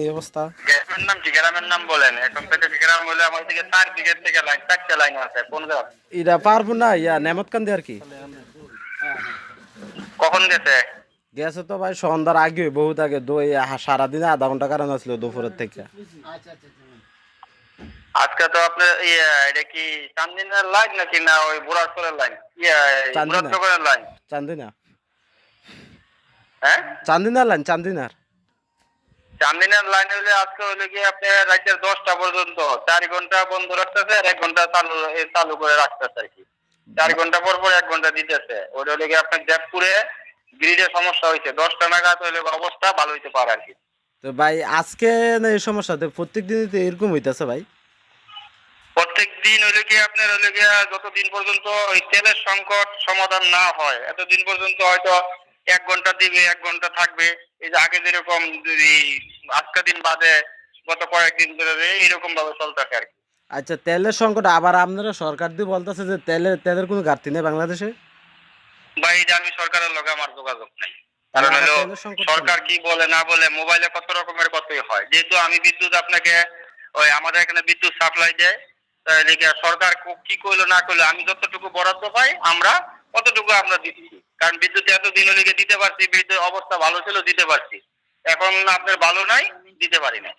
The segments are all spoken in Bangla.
এই অবস্থা। গ্রামের নাম কি? গ্রামের নাম বলেন। এখন থেকে গ্রাম হলে আমার থেকে 4 দিকের থেকে লাইন, 4টা লাইন আছে। কোন গ্রাম? এটা পারবো না, নেমতকান্দি আর কি। কখন গেছে? গেছে তো ভাই সন্ধ্যার আগে, বহুত আগে। সারাদিনে আধা ঘন্টা কারণ আসলো দুপুরের থেকে। আজকে তো আপনার এটা কি চান্দিনার লাইন নাকি না ওই বুড়াচরের লাইন? চান্দিনা, বুড়াচরের লাইন? চান্দিনা, হ্যাঁ, চান্দিনার লাইন, চান্দিনার। চান্দিনার লাইন হলে আজকে হলে কি আপনি রাতের 10টা পর্যন্ত 4 ঘন্টা বন্ধ রাখতেছে আর 1 ঘন্টা চালু করে রাখতেছে আর কি। 4 ঘন্টা পর পর 1 ঘন্টা দিতেছে। ওটা হলে কি আপনার দেবপুরে গ্রিডে সমস্যা হয়েছে। 10টা নাগাদ হলে অবস্থা ভালো হইতে পারে আর কি। তো ভাই আজকে না এই সমস্যা, তো প্রত্যেক দিনই তো এরকম হইতাছে ভাই। প্রত্যেক দিন হইলে কি আপনার হইলে গিয়া যতদিন পর্যন্ত ওই তেলের সংকট সমাধান না হয় এতদিন পর্যন্ত হয়তো 1 ঘন্টা দিবে, 1 ঘন্টা থাকবে। এই যে আগে যেরকম যদি আজকে দিন বাদে গত কয়েকদিন ধরে এইরকম ভাবে চলতেছে আর কি। আচ্ছা, তেলের সংকট আবার আপনারা সরকার দিয়ে বলতেছে যে তেলের কোনো ঘাটতি নেই বাংলাদেশে। বা এই যে আমি সরকারের লগে আমার যোগাযোগ নাই। কারণ আবার হলো তেলের সংকট কেন? সরকার কি বলে না বলে মোবাইলে কত রকমের কতই হয়। যেহেতু আমি বিদ্যুৎ আপনাকে ওই আমাদের এখানে বিদ্যুৎ সাপ্লাই দেয়, তাহলে কি সরকার কি কইলো না কইলো আমি যতটুকু বরাদ্দ পাই আমরা কতটুকু আমরা দিচ্ছি। কারণ বিদ্যুৎ এতদিন হলে গিয়ে দিতে পারছি, বিদ্যুৎ অবস্থা ভালো ছিল দিতে পারছি। এখন আপনার ভালো নাই, দিতে পারি না।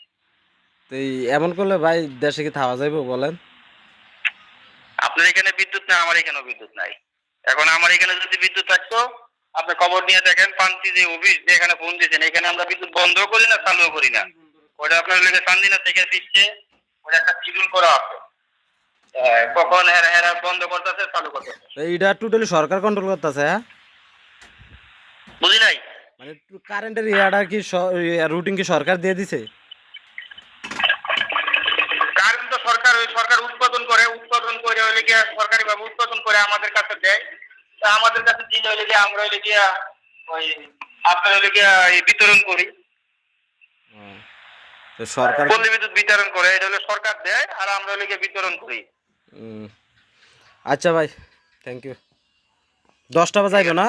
তো এমন করলে ভাই দেশে কি থাকা যাইব বলেন? আপনার এখানে বিদ্যুৎ নাই, আমার এখানেও বিদ্যুৎ নাই। এখন আমার এখানে যদি বিদ্যুৎ থাকতো, আপনি খবর নিয়ে দেখেন পান্তি যে অফিস যেখানে ফোন দিয়েছেন এখানে আমরা বিদ্যুৎ বন্ধ করি না, চালু করি না। ওটা আপনার লেগে চান্দিনা থেকে দিচ্ছে, ওটা একটা শিডিউল করা আছে। কখন এরা এরা বন্ধ করতেছে, চালু করতেছে। তো এইটা টোটালি সরকার কন্ট্রোল করতেছে, হ্যাঁ? বুঝি নাই। মানে কারেন্টের ইয়াটা কি রুটিন কি সরকার দিয়ে দিছে? কারেন্ট তো সরকার ওই সরকার উৎপাদন করে হইলে গিয়া সরকারি ভাবে উৎপাদন করে আমাদের কাছে দেয়। তা আমাদের কাছে দিলে হইলে গিয়া আমরা হইলে গিয়া ওই আপনার হইলে গিয়া বিতরণ করি। তো সরকার পল্লী বিদ্যুৎ বিতরণ করে, এটা হলে সরকার দেয় আর আমরা হইলে গিয়া বিতরণ করি। আচ্ছা ভাই, থ্যাংক ইউ। 10টা বাজাইবো না?